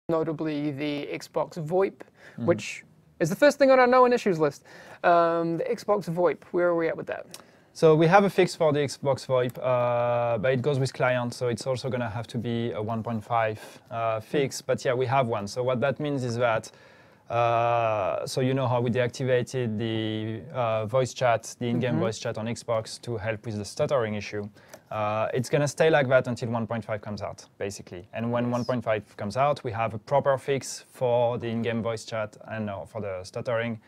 notably the Xbox VoIP, which is the first thing on our known issues list. The Xbox VoIP, where are we at with that? So we have a fix for the Xbox VoIP, but it goes with client, so it's also going to have to be a 1.5 fix. But yeah, we have one. So what that means is that, so you know how we deactivated the voice chat, the in-game voice chat on Xbox to help with the stuttering issue. It's going to stay like that until 1.5 comes out, basically. And when 1.5 comes out, we have a proper fix for the in-game voice chat and for the stuttering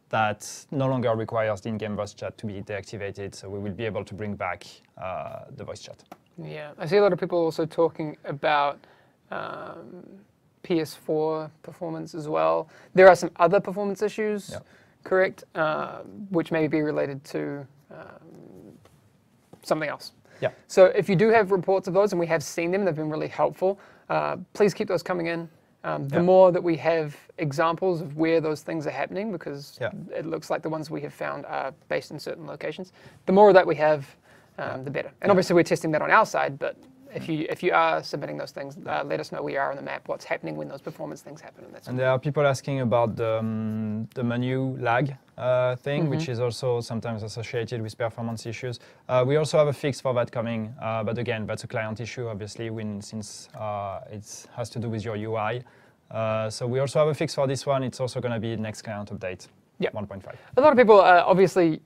that no longer requires the in-game voice chat to be deactivated. So we will be able to bring back the voice chat. Yeah, I see a lot of people also talking about PS4 performance as well. There are some other performance issues, correct, which may be related to something else. Yeah. So if you do have reports of those, and we have seen them, they've been really helpful, please keep those coming in. The more that we have examples of where those things are happening, because it looks like the ones we have found are based in certain locations, the more that we have, the better. And obviously we're testing that on our side, but if you are submitting those things, let us know where you are on the map, what's happening when those performance things happen. And there are people asking about the menu lag thing, which is also sometimes associated with performance issues. We also have a fix for that coming, but again, that's a client issue, obviously, since it has to do with your UI. So we also have a fix for this one. It's also going to be next client update, 1.5. A lot of people, obviously,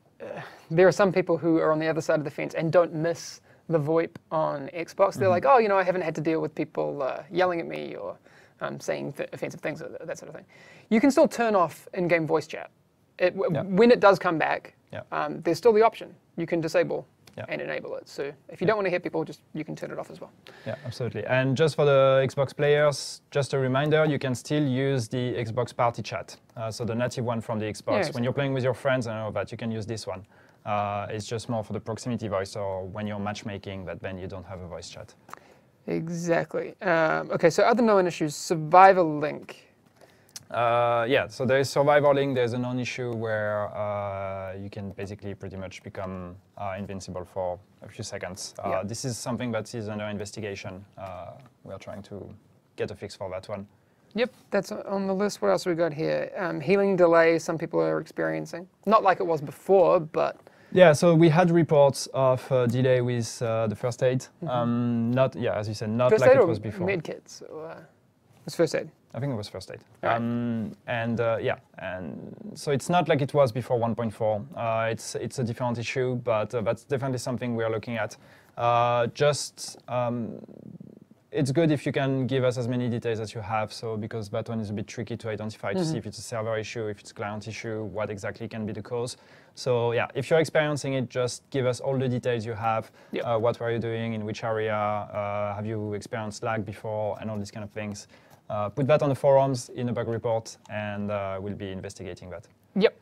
there are some people who are on the other side of the fence and don't miss the VoIP on Xbox. They're like, oh, you know, I haven't had to deal with people yelling at me or saying offensive things, that sort of thing. You can still turn off in-game voice chat. When it does come back, there's still the option. You can disable and enable it. So if you don't want to hear people, you can turn it off as well. Yeah, absolutely. And just for the Xbox players, just a reminder, you can still use the Xbox Party Chat, so the native one from the Xbox. Yeah, exactly. When you're playing with your friends and all that, you can use this one. It's just more for the proximity voice or when you're matchmaking, but then you don't have a voice chat. Exactly. Okay, so other known issues, Survivor Link. Yeah, so there is Survivor Link. There's a known issue where you can basically pretty much become invincible for a few seconds. This is something that is under investigation. We are trying to get a fix for that one. Yep, that's on the list. What else have we got here? Healing delay, some people are experiencing. Not like it was before, but... Yeah, so we had reports of delay with the first aid. Not, as you said, not first like aid it was before. Med kits? It was first aid. I think it was first aid. Right. And so it's not like it was before 1.4. It's a different issue, but that's definitely something we are looking at. It's good if you can give us as many details as you have, so because that one is a bit tricky to identify to see if it's a server issue, if it's a client issue, what exactly can be the cause. So yeah, if you're experiencing it, just give us all the details you have. What were you doing, in which area, have you experienced lag before, and all these kind of things. Put that on the forums in a bug report, and we'll be investigating that. Yep.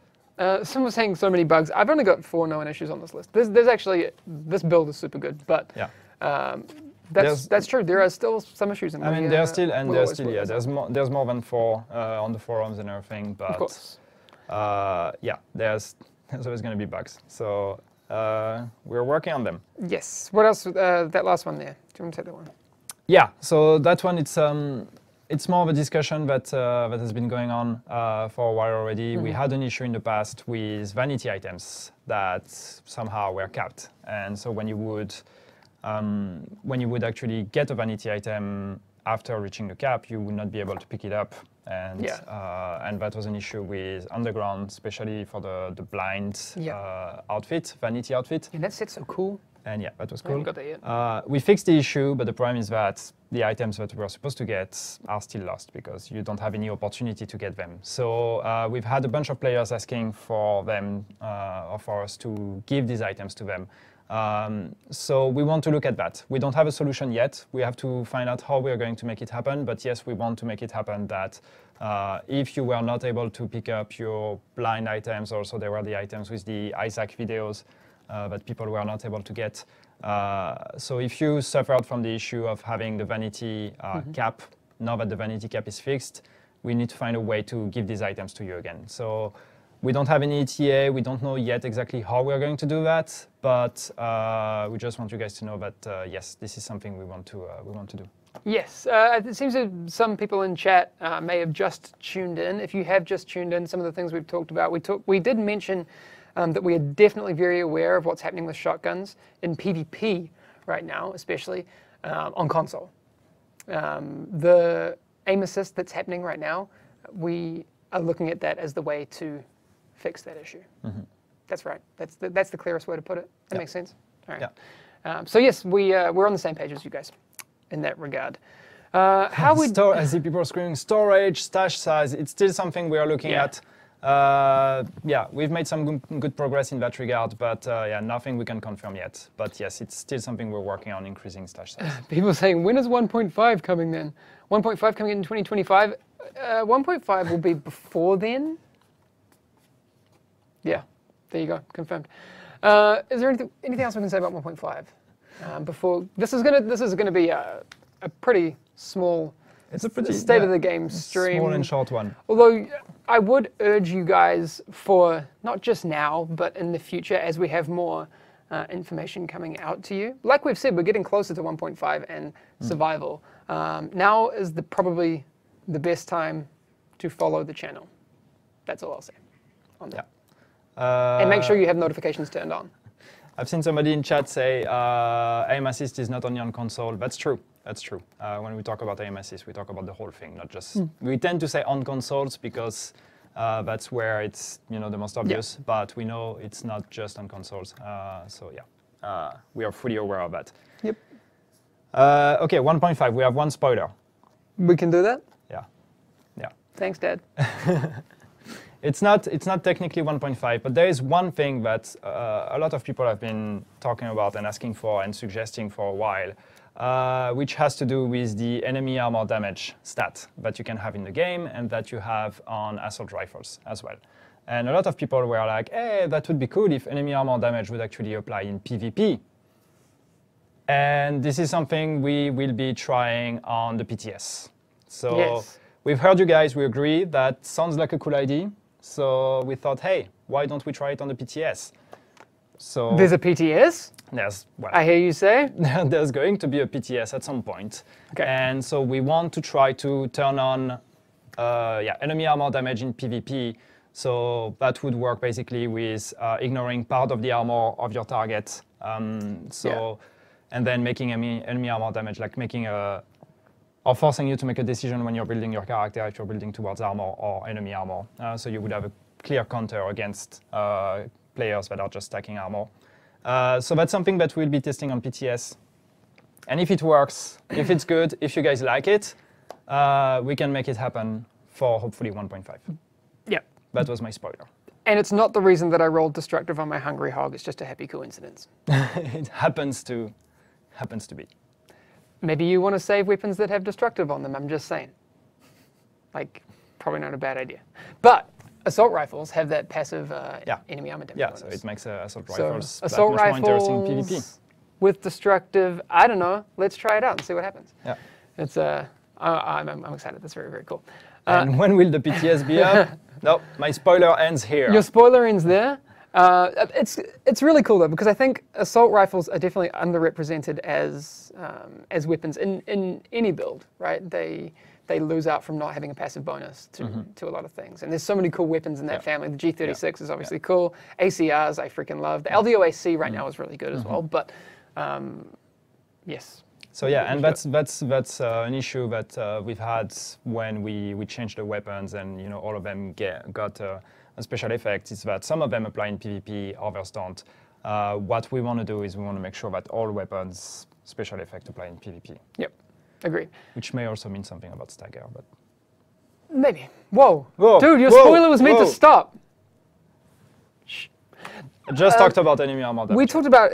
Someone was saying so many bugs. I've only got 4 known issues on this list. There's actually, this build is super good, but that's true. There are still some issues in there. I mean, there's there's more than 4 on the forums and everything, but of course. There's always going to be bugs. So we're working on them. Yes. What else? That last one there. Do you want to take that one? Yeah. So that one, it's more of a discussion that has been going on for a while already. We had an issue in the past with vanity items that somehow were capped, and so when you would actually get a vanity item after reaching the cap, you would not be able to pick it up, and that was an issue with Underground, especially for the blind outfit, vanity outfit. And that set's so cool. And yeah, that was cool. I haven't got that yet. We fixed the issue, but the problem is that the items that we were supposed to get are still lost because you don't have any opportunity to get them. So we've had a bunch of players asking for them, or for us to give these items to them. So we want to look at that. We don't have a solution yet. We have to find out how we are going to make it happen. But yes, we want to make it happen that if you were not able to pick up your blind items, also there were the items with the Isaac videos that people were not able to get. So if you suffered from the issue of having the vanity cap, now that the vanity cap is fixed, we need to find a way to give these items to you again. So we don't have any ETA. We don't know yet exactly how we're going to do that, but we just want you guys to know that yes, this is something we want to do. Yes, it seems that some people in chat may have just tuned in. If you have just tuned in, some of the things we've talked about, we did mention that we are definitely very aware of what's happening with shotguns in PvP right now, especially on console. The aim assist that's happening right now, we are looking at that as the way to fix that issue. Mm-hmm. That's right. That's the clearest way to put it. That makes sense. All right. Yeah. So yes, we're on the same page as you guys in that regard. How would I see people screaming storage, stash size. It's still something we are looking at. Yeah, we've made some good progress in that regard, but yeah, nothing we can confirm yet. But yes, it's still something we're working on, increasing stash size. People saying, when is 1.5 coming then? 1.5 coming in 2025? 1.5 will be before then. Yeah, there you go, confirmed. Is there anything else we can say about 1.5? Before this is gonna be a pretty small. It's a pretty state of the game stream. Small and short one. Although I would urge you guys for not just now, but in the future as we have more information coming out to you. Like we've said, we're getting closer to 1.5 and survival. Now is probably the best time to follow the channel. That's all I'll say on that. And make sure you have notifications turned on. I've seen somebody in chat say aim assist is not only on console. That's true. That's true. When we talk about aim assist, we talk about the whole thing, not just. We tend to say on consoles because that's where it's the most obvious. Yeah. But we know it's not just on consoles. So yeah, we are fully aware of that. Yep. Okay, 1.5. We have one spoiler. We can do that. Yeah. Yeah. Thanks, Dad. It's not technically 1.5, but there is one thing that a lot of people have been talking about and asking for and suggesting for a while, which has to do with the enemy armor damage stat that you can have in the game and that you have on assault rifles as well. And a lot of people were like, hey, that would be cool if enemy armor damage would actually apply in PvP. And this is something we will be trying on the PTS. So yes. We've heard you guys, we agree, that sounds like a cool idea. So we thought, hey, why don't we try it on the PTS? So there's a PTS? Well, I hear you say. There's going to be a PTS at some point. Okay. And so we want to try to turn on enemy armor damage in PvP. So that would work basically with ignoring part of the armor of your target. And then making enemy armor damage, like making or forcing you to make a decision when you're building your character if you're building towards armor or enemy armor. So you would have a clear counter against players that are just stacking armor. So that's something that we'll be testing on PTS. And if it works, if it's good, if you guys like it, we can make it happen for hopefully 1.5. Yeah. That was my spoiler. And it's not the reason that I rolled destructive on my hungry hog. It's just a happy coincidence. It happens to be. Maybe you want to save weapons that have destructive on them, I'm just saying. Like, probably not a bad idea. But assault rifles have that passive enemy armor damage. Yeah, so it makes assault rifles much more interesting in PvP. With destructive, I don't know, let's try it out and see what happens. Yeah. It's, I'm excited, that's very, very cool. And when will the PTS be up? No, my spoiler ends here. Your spoiler ends there? It's really cool though, because I think assault rifles are definitely underrepresented as weapons in any build, right? They lose out from not having a passive bonus to a lot of things. And there's so many cool weapons in that family. The G36 is obviously cool. ACRs I freaking love. The LVOAC right now is really good as well. But yes. So yeah, and that's an issue that we've had when we changed the weapons and all of them got a special effect, is that some of them apply in PvP, others don't. What we want to do is we want to make sure that all weapons special effect apply in PvP. Yep, agree. Which may also mean something about stagger, but maybe. Whoa, dude, your spoiler was meant to stop. Shh. I just talked about enemy armor damage. We talked about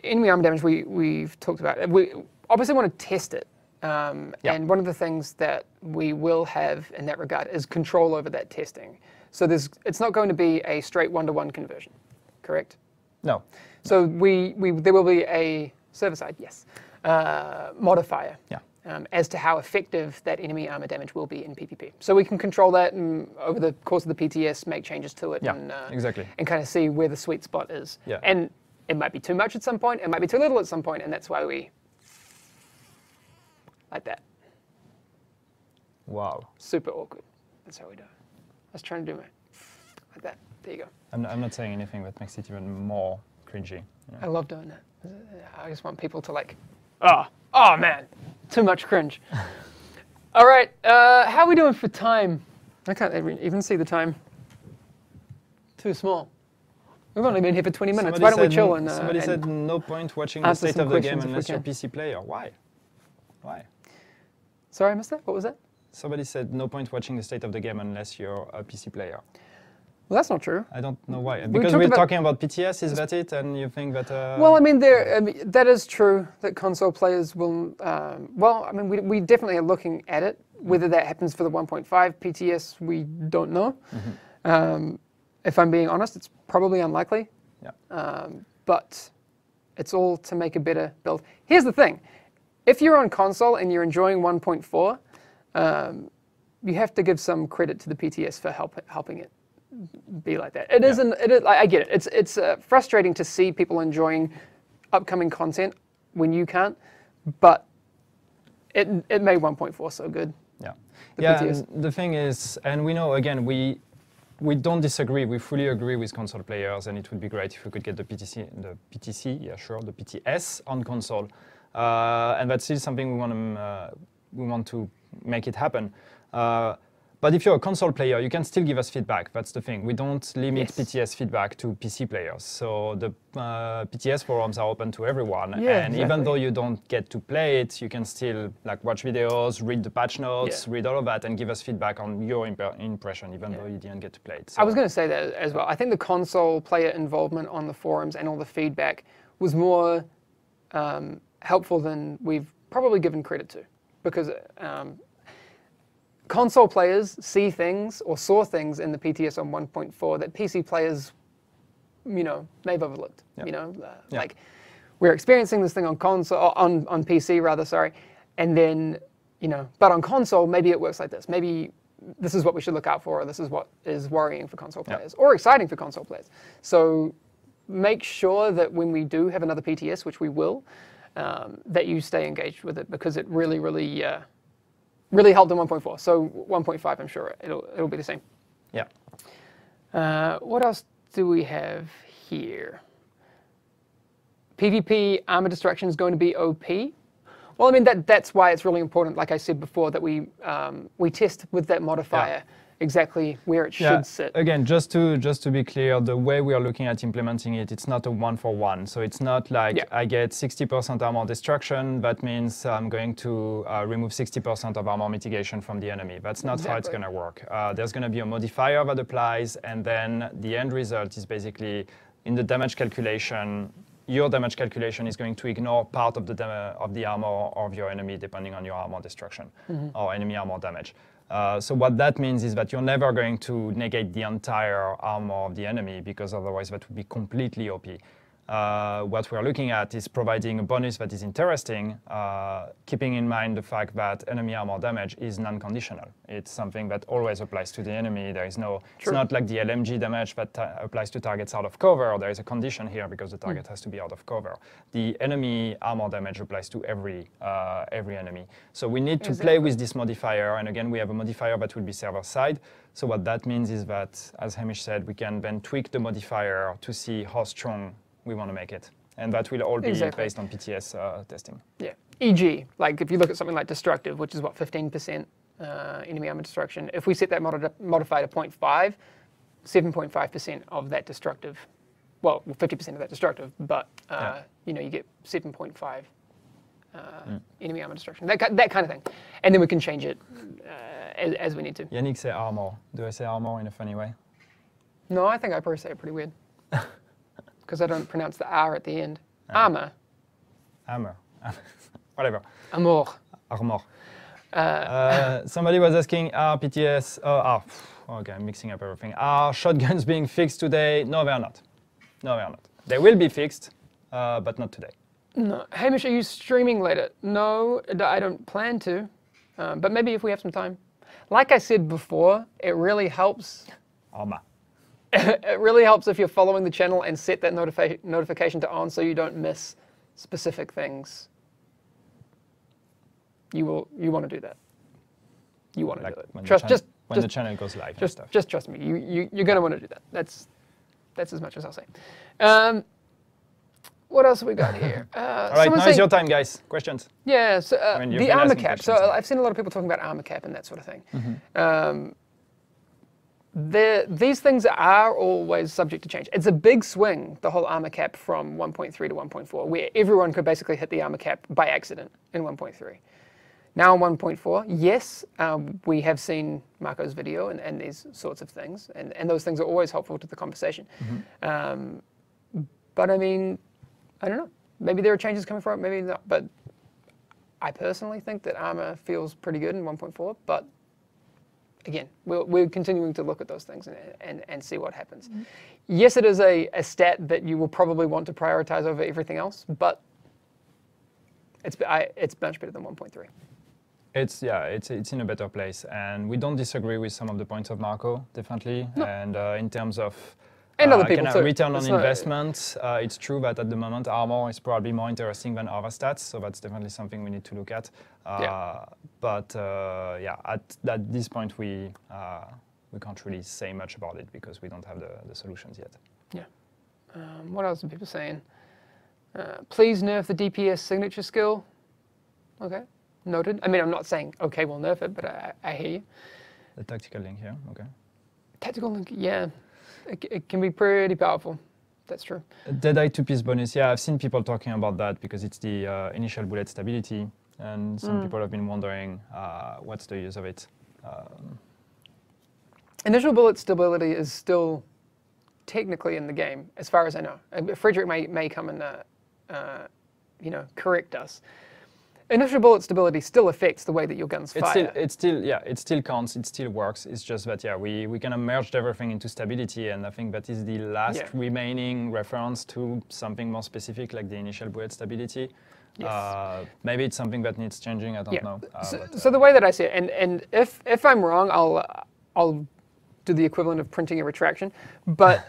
enemy armor damage. We've talked about. We obviously want to test it. And one of the things that we will have in that regard is control over that testing. So it's not going to be a straight one-to-one conversion, correct? No. So there will be a server-side, modifier as to how effective that enemy armor damage will be in PvP. So we can control that and over the course of the PTS make changes to it and kind of see where the sweet spot is. Yeah. And it might be too much at some point, it might be too little at some point, and that's why we like that. Wow. Super awkward. That's how we do it. I was trying to do it like that. There you go. I'm not saying anything that makes it even more cringy. You know? I love doing that. I just want people to like, oh man, too much cringe. All right, how are we doing for time? I can't even see the time. Too small. We've only been here for 20 minutes. Why don't we chill and somebody said no point watching the state of the game unless you're a PC player. Why? Why? Sorry, I missed that. What was that? Somebody said no point watching the state of the game unless you're a PC player. Well, that's not true. I don't know why. Because we're talking about PTS, is that it? And you think that... Well, I mean, that is true that console players will... well, I mean, we definitely are looking at it. Whether that happens for the 1.5 PTS, we don't know. If I'm being honest, it's probably unlikely. Yeah. But it's all to make a better build. Here's the thing. If you're on console and you're enjoying 1.4, you have to give some credit to the PTS for helping it be like that. It isn't. It is. I get it. It's frustrating to see people enjoying upcoming content when you can't. But it made 1.4 so good. Yeah. PTS. And the thing is, and we know again we don't disagree. We fully agree with console players, and it would be great if we could get the PTC, yeah, sure, the PTS on console, and that's still something we want to make it happen. But if you're a console player, you can still give us feedback. That's the thing. We don't limit PTS feedback to PC players. So the PTS forums are open to everyone. Yeah, and even though you don't get to play it, you can still like watch videos, read the patch notes, read all of that, and give us feedback on your impression, even though you didn't get to play it. So. I was going to say that as well. I think the console player involvement on the forums and all the feedback was more helpful than we've probably given credit to, because console players see things or saw things in the PTS on 1.4 that PC players, may have overlooked. Like we're experiencing this thing on console, on PC rather, sorry, and then but on console maybe it works like this. Maybe this is what we should look out for, or this is what is worrying for console players, or exciting for console players. So make sure that when we do have another PTS, which we will, that you stay engaged with it, because it really, really. Really helped in 1.4. So 1.5, I'm sure it'll be the same. Yeah. What else do we have here? PvP armor destruction is going to be OP. Well, I mean that's why it's really important. Like I said before, that we test with that modifier exactly where it should sit. Again, just to be clear, the way we are looking at implementing it, it's not a 1-for-1. So it's not like I get 60% armor destruction. That means I'm going to remove 60% of armor mitigation from the enemy. That's not how it's going to work. There's going to be a modifier that applies, and then the end result is basically in the damage calculation. Your damage calculation is going to ignore part of the armor of your enemy, depending on your armor destruction or enemy armor damage. So what that means is that you're never going to negate the entire armor of the enemy, because otherwise that would be completely OP. What we're looking at is providing a bonus that is interesting, keeping in mind the fact that enemy armor damage is non-conditional. It's something that always applies to the enemy. There is no, it's not like the LMG damage that applies to targets out of cover. There is a condition here because the target has to be out of cover. The enemy armor damage applies to every enemy. So we need to play with this modifier, and again, we have a modifier that will be server-side. So what that means is that, as Hamish said, we can then tweak the modifier to see how strong we want to make it. And that will all be based on PTS testing. Yeah. E.g., like if you look at something like destructive, which is what, 15% enemy armor destruction. If we set that modifier to 0.5, 7.5% of that destructive, well, 50% of that destructive, but you get 7.5 enemy armor destruction. That kind of thing. And then we can change it as we need to. Yannick say armor. Do I say armor in a funny way? No, I think I probably say it pretty weird. Because I don't pronounce the R at the end. Armor. Armor. Whatever. Amour. Armor. Somebody was asking, are PTS... okay, I'm mixing up everything. Are shotguns being fixed today? No, they are not. No, they are not. They will be fixed, but not today. No. Hamish, are you streaming later? No, I don't plan to. But maybe if we have some time. Like I said before, it really helps... Armor. It really helps if you're following the channel and set that notification to on so you don't miss specific things. you want to do that. You want to Like do it. When the channel goes live and stuff. Just trust me. You're going to want to do that. That's as much as I'll say. What else have we got here? All right, now is your time, guys. Questions? Yeah, so the armor cap. So now. I've seen a lot of people talking about armor cap and that sort of thing. These things are always subject to change. It's a big swing, the whole armor cap from 1.3 to 1.4, where everyone could basically hit the armor cap by accident in 1.3. Now in 1.4, yes, we have seen Marco's video and these sorts of things, and those things are always helpful to the conversation. But I mean, I don't know. Maybe there are changes coming from it, maybe not. But I personally think that armor feels pretty good in 1.4. But again, we're continuing to look at those things and see what happens. Yes, it is a stat that you will probably want to prioritize over everything else, but it's much better than 1.3. It's in a better place, and we don't disagree with some of the points of Marco, definitely. No. And in terms of and other people too. Return on investment, it's true that at the moment armor is probably more interesting than other stats, so that's definitely something we need to look at. But at this point we can't really say much about it because we don't have the solutions yet. Yeah. What else are people saying? Please nerf the DPS signature skill. Okay, noted. I mean, I'm not saying okay, we'll nerf it, but I hear you. The tactical link here, okay. Tactical link, yeah. It can be pretty powerful. That's true. Deadeye 2-piece bonus. Yeah, I've seen people talking about that because it's the initial bullet stability, and some people have been wondering what's the use of it. Initial bullet stability is still technically in the game, as far as I know. Frederick may come and correct us. Initial bullet stability still affects the way that your guns fire. It still counts, it still works. It's just that, we kind of merged everything into stability, and I think that is the last remaining reference to something more specific like the initial bullet stability. Yes. Maybe it's something that needs changing, I don't know. So the way that I see it, and if I'm wrong, I'll do the equivalent of printing a retraction, but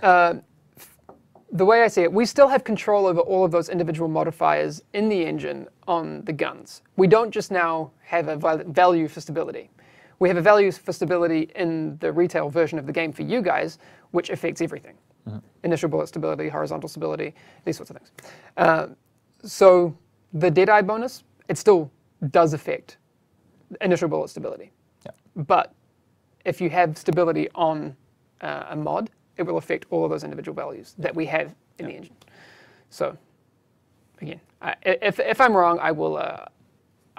the way I see it, we still have control over all of those individual modifiers in the engine on the guns. We don't just now have a value for stability. We have a value for stability in the retail version of the game for you guys, which affects everything. Initial bullet stability, horizontal stability, these sorts of things. So the Deadeye bonus, it still does affect initial bullet stability. Yeah. But if you have stability on a mod, it will affect all of those individual values that we have in the engine. So, again, if I'm wrong, I will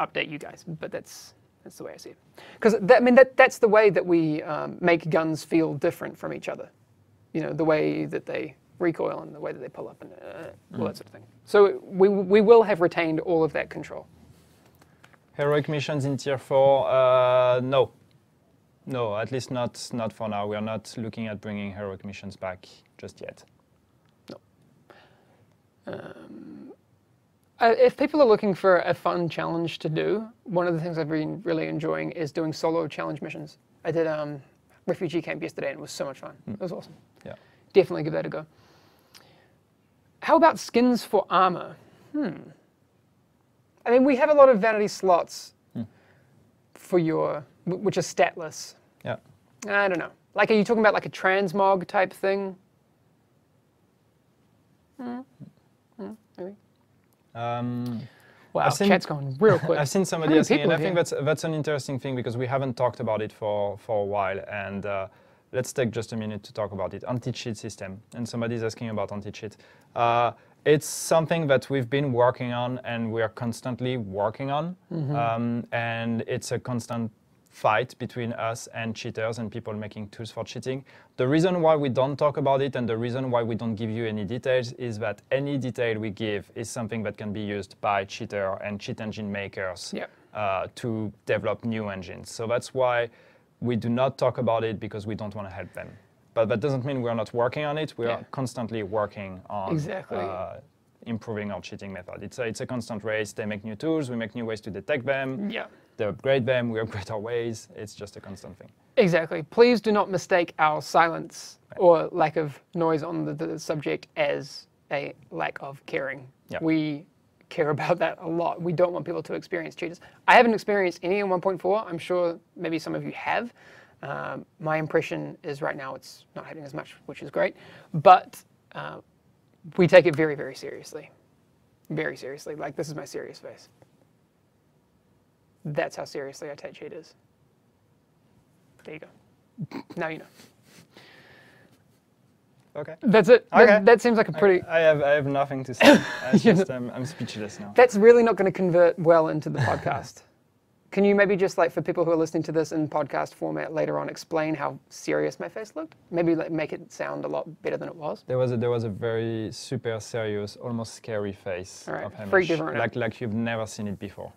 update you guys. But that's the way I see it. Because that's the way that we make guns feel different from each other. You know, the way that they recoil and the way that they pull up and all that sort of thing. So we will have retained all of that control. Heroic missions in Tier 4, no. No, at least not for now. We are not looking at bringing heroic missions back just yet. No. If people are looking for a fun challenge to do, one of the things I've been really enjoying is doing solo challenge missions. I did refugee camp yesterday and it was so much fun. It was awesome. Yeah. Definitely give that a go. How about skins for armor? I mean, we have a lot of vanity slots for which are statless. Yeah. I don't know. Like, are you talking about like a transmog type thing? Maybe. Wow, chat's going real quick. I've seen somebody asking, and I think that's an interesting thing because we haven't talked about it for a while. And let's take just a minute to talk about it. Anti-cheat system. And somebody's asking about anti-cheat. It's something that we've been working on and we are constantly working on. And it's a constant fight between us and cheaters and people making tools for cheating. The reason why we don't talk about it and the reason why we don't give you any details is that any detail we give is something that can be used by cheater and cheat engine makers to develop new engines. So that's why we do not talk about it, because we don't want to help them. But that doesn't mean we're not working on it. We are constantly working on improving our cheating method. It's a constant race. They make new tools. We make new ways to detect them. They upgrade them. We upgrade our ways. It's just a constant thing. Exactly. Please do not mistake our silence or lack of noise on the subject as a lack of caring. We care about that a lot. We don't want people to experience cheaters. I haven't experienced any in 1.4. I'm sure maybe some of you have. My impression is right now it's not happening as much, which is great. But we take it very, very seriously. Very seriously. Like, this is my serious face. That's how seriously I take cheaters. There you go. Now you know. Okay. That's it. Okay. That seems like a pretty... I have nothing to say. I'm speechless now. That's really not going to convert well into the podcast. Can you maybe just, like, for people who are listening to this in podcast format later on, explain how serious my face looked? Maybe like, make it sound a lot better than it was? There was a very super serious, almost scary face All right. of Hamish. Freak different. Like you've never seen it before.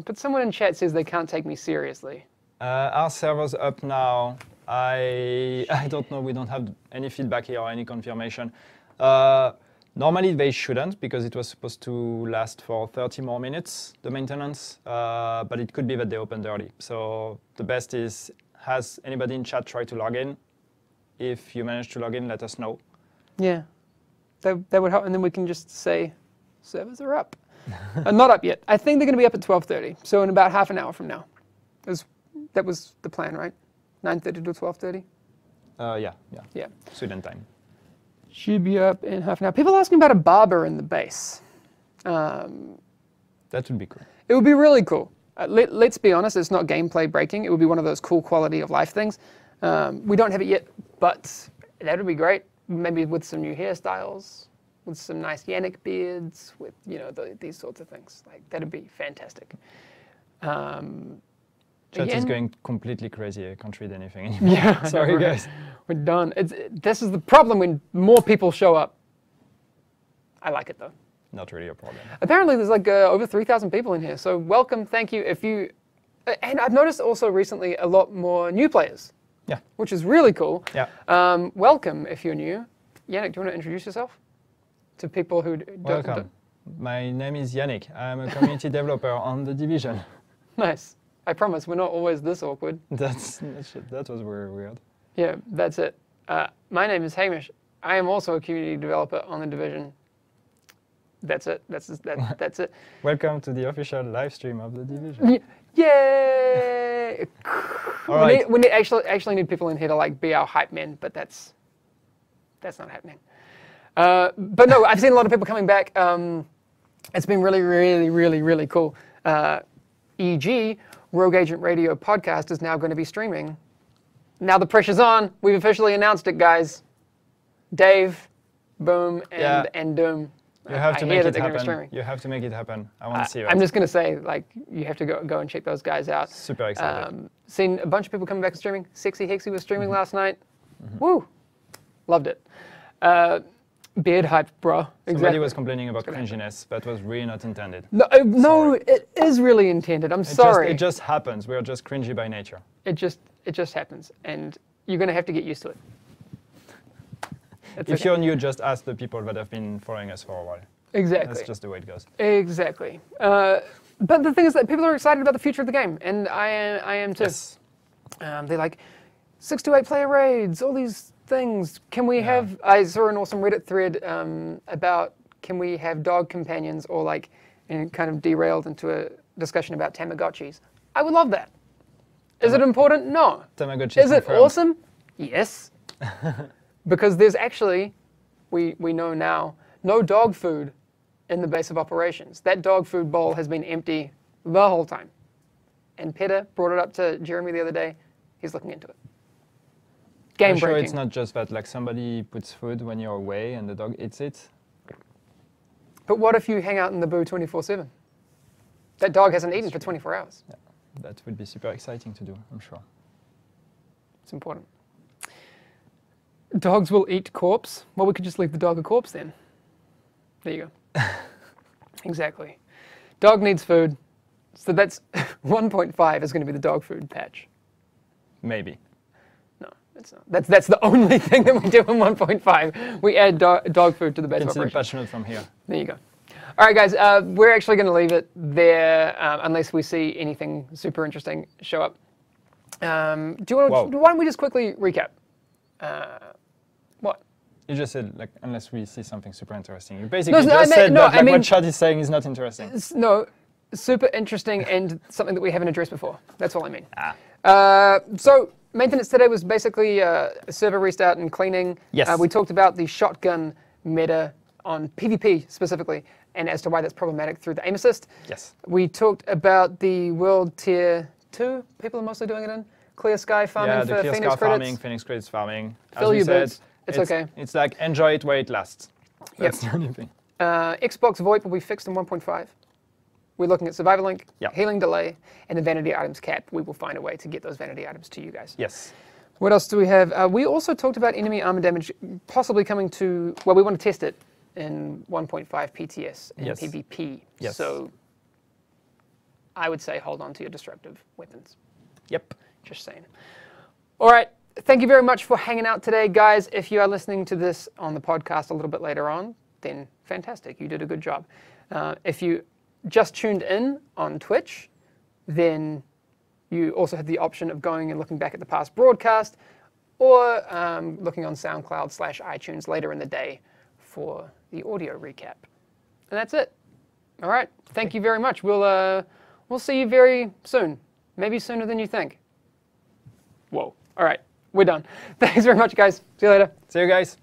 But someone in chat says they can't take me seriously. Our server's up now. I don't know. We don't have any feedback here or any confirmation. Normally they shouldn't, because it was supposed to last for 30 more minutes, the maintenance. But it could be that they opened early. So the best is, has anybody in chat tried to log in? If you manage to log in, let us know. Yeah, that would help, and then we can just say servers are up. Not up yet. I think they're going to be up at 12:30, so in about half an hour from now. That was the plan, right? 9:30 to 12:30? Yeah. Sweden time. Should be up in half an hour. People are asking about a barber in the base. That would be cool. It would be really cool. Let's be honest, it's not gameplay breaking. It would be one of those cool quality of life things. We don't have it yet, but that would be great. Maybe with some new hairstyles, with some nice Yannick beards, with these sorts of things. Like, that'd be fantastic. Chat is Again, going completely crazy. I can't read anything anymore. yeah, Sorry, guys. We're done. This is the problem when more people show up. I like it though. Not really a problem. Apparently, there's like over 3,000 people in here. So welcome, thank you. And I've noticed also recently a lot more new players. Yeah. Which is really cool. Yeah. Welcome if you're new. Yannick, do you want to introduce yourself to people who Welcome. My name is Yannick. I'm a community developer on The Division. Nice. I promise we're not always this awkward. That was very weird. Yeah, that's it. My name is Hamish. I am also a community developer on The Division. That's it. That's it. Welcome to the official live stream of The Division. Yay! All right. We actually need people in here to like be our hype men, but that's not happening. But no, I've seen a lot of people coming back. It's been really, really, really, really cool. E.g., Rogue Agent Radio podcast is now going to be streaming. Now the pressure's on. We've officially announced it, guys. Dave, Boom, and Doom. You have to make it happen. Streaming. You have to make it happen. I want to see it. I'm just going to say, like, you have to go and check those guys out. Super excited. Seen a bunch of people coming back and streaming. Sexy Hexy was streaming last night. Woo! Loved it. Beard hype, bro. Somebody was complaining about cringiness. That was really not intended. No, it is really intended. I'm sorry. It just happens. We are just cringy by nature. It just happens, and you're going to have to get used to it. If you're new, just ask the people that have been following us for a while. Exactly. That's just the way it goes. Exactly. But the thing is that people are excited about the future of the game, and I am too. Yes. They're like 6 to 8 player raids, all these things. Can we have? I saw an awesome Reddit thread about can we have dog companions, or like, and kind of derailed into a discussion about Tamagotchis. I would love that. Is it important? No. Tamagotchi. Is it awesome? Yes. Because there's actually, we know now, no dog food in the base of operations. That dog food bowl has been empty the whole time. And Peter brought it up to Jeremy the other day. He's looking into it. Game breaking. I'm sure it's not just that, like somebody puts food when you're away and the dog eats it. But what if you hang out in the boo 24/7? That dog hasn't eaten for 24 hours. Yeah, that would be super exciting to do, I'm sure. It's important. Dogs will eat corpse. Well, we could just leave the dog a corpse then. There you go. Exactly. Dog needs food. So that's 1.5 is going to be the dog food patch. Maybe. No, it's not. That's the only thing that we do in 1.5. We add dog food to the base of Consider operation. passionate from here. There you go. All right, guys. We're actually going to leave it there unless we see anything super interesting show up. Why don't we just quickly recap? What? You just said, like, unless we see something super interesting. You basically said what Chad is saying is not interesting. No, super interesting and something that we haven't addressed before. That's all I mean. So maintenance today was basically a server restart and cleaning. Yes. We talked about the shotgun meta on PvP specifically, and as to why that's problematic through the aim assist. Yes. We talked about the world tier 2. People are mostly doing it in Clear Sky farming for Clear Phoenix Sky credits. farming, Phoenix credits farming. Fill your boots. It's okay. It's like enjoy it while it lasts. That's the only thing. Xbox VoIP will be fixed in 1.5. We're looking at survivor link, Yep. healing delay, and the vanity items cap. We will find a way to get those vanity items to you guys. Yes. What else do we have? We also talked about enemy armor damage possibly coming to, well, we want to test it in 1.5 PTS in PvP. Yes. So I would say hold on to your destructive weapons. Yep. Just saying. All right. Thank you very much for hanging out today, guys. If you are listening to this on the podcast a little bit later on, then fantastic. You did a good job. If you just tuned in on Twitch, then you also have the option of going and looking back at the past broadcast or looking on SoundCloud/iTunes later in the day for the audio recap. And that's it. All right. Thank you very much. We'll see you very soon. Maybe sooner than you think. Whoa. All right. We're done. Thanks very much, guys. See you later. See you guys.